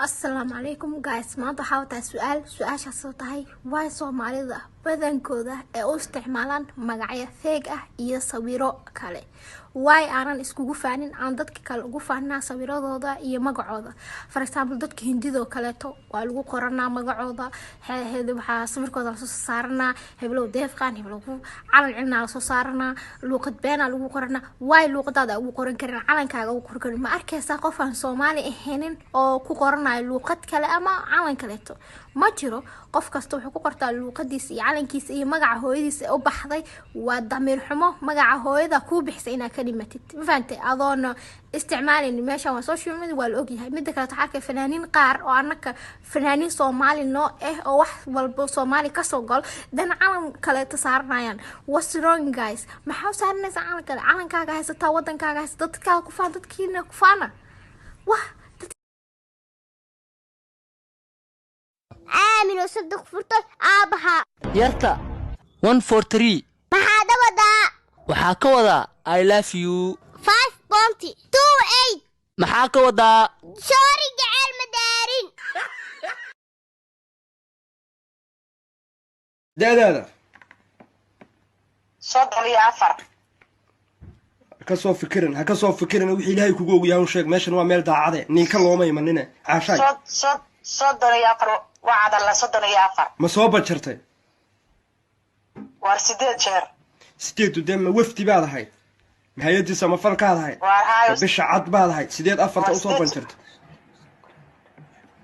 السلام عليكم guys ما ضحوت سؤال شخصي واي Soomaalida badankooda ee u isticmaalaan magacyo fake ah iyo sawiro kale way aanan iskugu faanin aan dadka kale ugu faanaa sawiradooda iyo magacooda for example dadka hindida kale to waa lagu qoranaa magacooda heedo waxa sawirkooda la soo saaranaa heblow deefqaan heblow calan cilna la soo saaranaa luqad beena lagu qoranaa way luqadaada ugu qoran karin calankaaga ugu qoran karin ma arkaysaa qof aan Soomaali ahayn oo ku qoranayo luqad kale ama calan kale to ma jiro qof kasta wuxuu ku qortaa luqadiisa iyo calankiisa iyo magaca hooyadiisa u baxday waa damiir xumo magaca hooyada ku bixisay inaa ka dhimatid ma fahamtay adoon isticmaalin meesha waa social media waa la ogyahay mid kale taxarka fanaaniin qaar oo anaka fanaaniin Soomaali noo oo wax walba Soomaali ka soo gal dan calan kale tasaaranayaan what's wrong guys maxaa saarnaysa calankaaga haysta wadankaaga haysta dadka ku faan dadkiina ku faana wah آمن وصدق فرطة آبها يرتا 143 ما هذا ودا وحاكا ودا I love you 5.28 محاكا ودا سوري جعل مدارين دا صدق لي عفر كسو فكرن هكسو فكرن وحي إلهي كوغو ياون شيخ ماشن waa meel daacade ninka looma imanina caashay صدق لي عفر وعد الله صدق لي عفر ما soo bajartay war sideed jeer sideed dema wafti baad ahayd mahayadiisa ma falkaad ahayd bisha cad baad ahayd sideed afarta u soo banjartay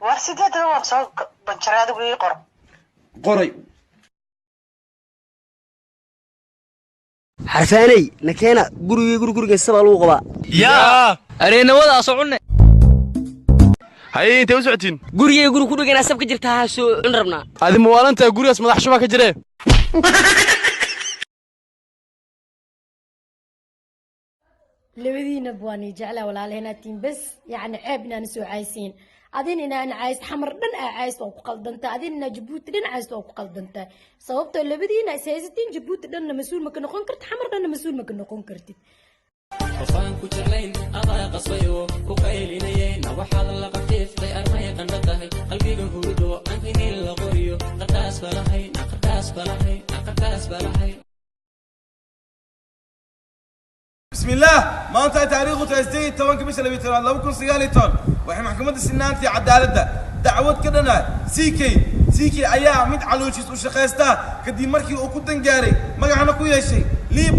war sideed waa soo banjaraad wii qoray حرفاني نكينا guriga sabal uu qaba يا أرينا وضع صعونة هاي أنت وسعتين guriga ku dhigana sab ka jirtaa soo rabnaa هذه موالنتا gurigaas madax shuma ka jiree لبدينا بواني جعله ولا لهنا تيم بس يعني عيبنا نسوي عايسين أدين أنا عايز حمر دن عايز توق قلدنتا أدين جبوت دن عايز توق قلدنتا صوبته لبدينا سيزتين جبوت دن مسؤول مكان نكون كرت حمر دن مسؤول مكان نكون كرتي قفان كجرلين أضاء قصيو وقايلين وحال الله قتيف طير ما يقندقه قلبي جهودو أنتني الغريو قداس بلاهي نقداس بلاهي نقداس بلاهي بسم الله ما أنت تاريخ تسديد توانك مش اللي بيتران لو كن سيالي تون وإحنا محكمة السنانتي عدالة دعوة كدنا سيكي أيام مد علوشيس وشخيستا كدي مركي وكودن جاري ما جانا كويا شيء لي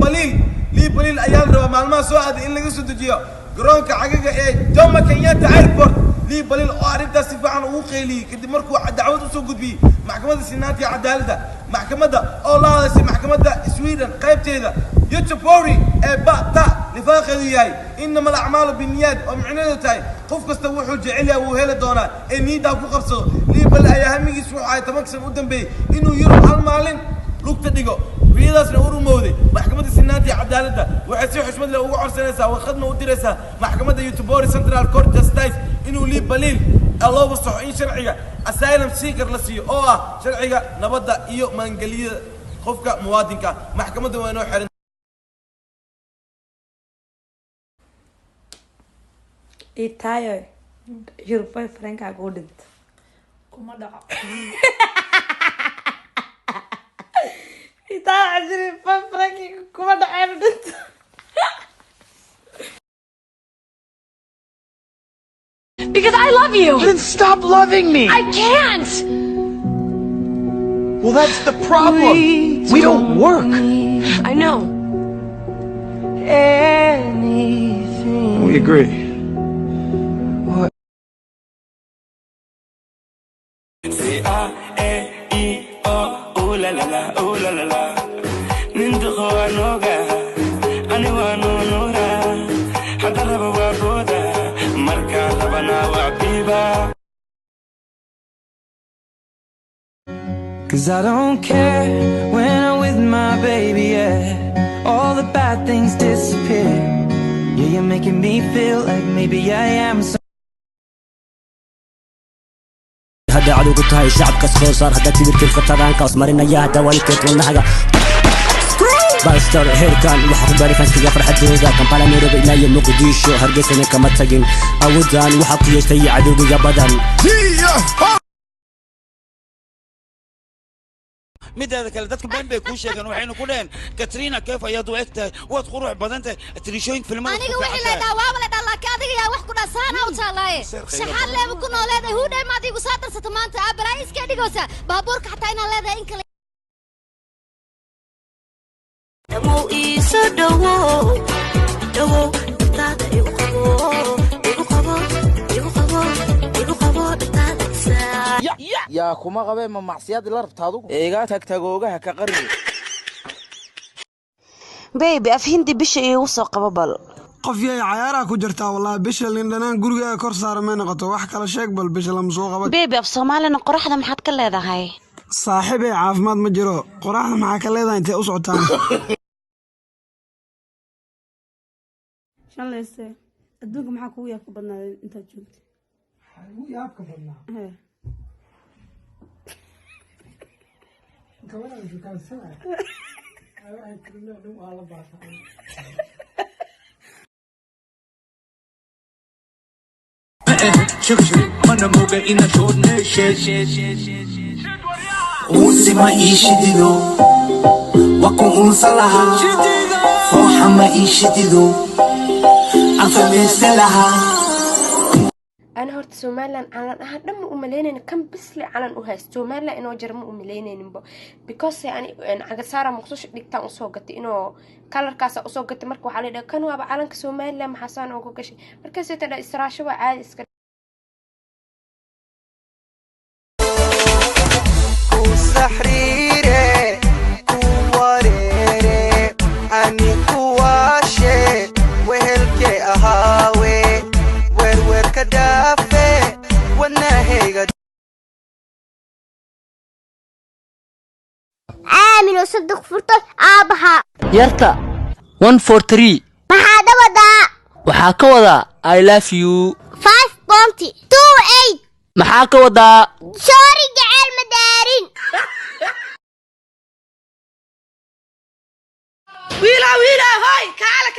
بليل أيام روا معلومة سؤال إن لقيت سدجيا جرونك حقيقة إيه جمع كيانات عيربورت لي بليل أعرف تسفعن وقيلي كدي مركو دعوة وسوق بي محكمة السنانتي عدالة محكمة الله محكمة سويدن قيبتي ذا يوتيوبوري باتا لفاخذياي انما الاعمال بالنيات ومعناتها قف كستوحو جعلها وهيله دونا انيدا ku qabsado liibal ay ahamigiis waxa ay tamaksan u dambeeyay inuu yiro hal maalin lugta dhigo wiidaasna uu rumowday maxkamadda sinaanti cadaaladda waxay si xushmad leh ugu corsanaysaa waqadna u diraysaa maxkamadda Youtubori Central Court Justice inuu liibaliil الله وصح إن شرعية أسائلهم سيكر لسي أوه شرعية نبضة إيو منقلية خفك موادنك محكمة وينو حرن إيتايو your boyfriend got golden كما دعا إيتايو your boyfriend كما دعا Because I love you! Then stop loving me! I can't! Well, that's the problem! We don't work! I know. We agree. What? Cause I don't care when I'm with my baby, yeah. All the bad things disappear. Yeah, you're making me feel like maybe I am so. هذا عدو قلت هاي الشعب كسر صار هذا تبي كيف قطعان كاس مرينا يا هذا والكيت والنهجة باستر هيركان وحق باري فانسكيغا فرحدودا كمبالا نيروبي إلا يوم مقديشو هرقسنا كما تاقين أودان وحق يشتي عدوغي بدن mideeda kale dadka been bay ku sheegan waxayna ku dheen Katrina kayf ayaad u egtahay waad qurux badan tahay tirishooyin filmada aniga wixii la dhaawaa la dhalaka adiga yaa wax ku dhaasana u taalaay shaxal leeb ku nooleeday huudhay ma adigu soo darsato maanta abraa iska dhigaysa baabuurka xataa ina leedahay in kale damo iso dawo taada igu qabo yaa kuma qabeen ma macsiyad la rabtaadu eega tagtagoogaha ka qarni baby af hindi bisha igu soo qabo bal qof yay cayaaraha ku jirtaa wallahi bisha lindhanaan guriga kor saaran ma noqoto wax kala sheeg bal bisha lama soo qabo baby af Soomaalina qoraxda maxaad ka leedahay saaxiibay caafimaad ma jiro qoraxda maxaa ka leedahay intee u socotaan shallayse adduunka maxaa kugu yaabka badnaaday intaad joogtay ugu yaabka badnaa كمان كان سنة أنا كنا نوم على بعض شوف أنا موجة إن شورنا وسما يشديدو وكون صلاها فوحة ما يشديدو أفهم سلاها أنا هرت سومالان على هذا ما أملينين كم بس لي على وهاي سومالا إنه جرم أملينين بو because يعني أنا عجسارة مخصوص دكتور أسوقت إنه كلر كاسة أسوقت مركو على ده كانوا أبى على كسومالا محسن أو كوكشي مركز ترى إسراشة وعاد إسكت كوسحريرة كواريرة أني كواشة وهلكي أهاوي ور كدافة والنهيجة عامل وصدق فرطة أبها يرتا 143 ما هذا وضع وحاك وضع I love you 5.28 محاك وضع سوري جعل مدارين ويلا هاي كاله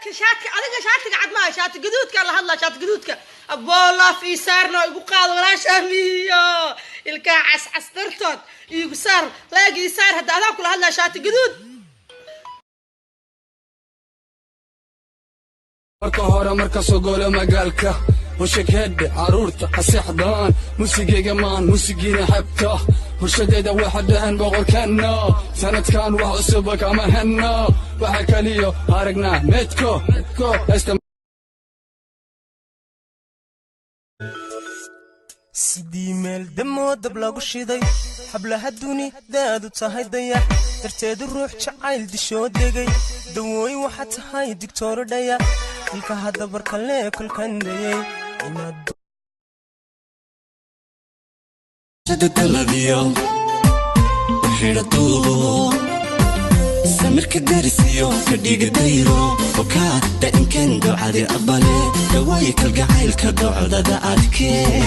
كشاتك adiga shaatiga cad ma shaati gaduudka la hadla shaati gaduudka aboola fi saarno igu qaad wala shamiyo ilka cas dartood igu saar laagi saar hada adaa kula hadla shaati gaduud marka hore marka soo goolo magaalka وشكد عرورت أسحضان موسيقى مان موسيقى حبته ورشديدة واحد هن بغور كنا سنة كان وحسبك أما هنا وحكى ليو هارقنا متكو سيدي ميل دمو دبلاغو شيداي حبلها الدوني دادو تاهي ضيع ترتاد الروح جعايل دشو ديغي دووي waxaa tahay دكتور dhaya ilka hada barkale kulkan dhayay inaad tadalabiyo xirato samirka darisiyo kadhiga dayro oka da inkan ducade abale daway kalgacaylka docdada adkee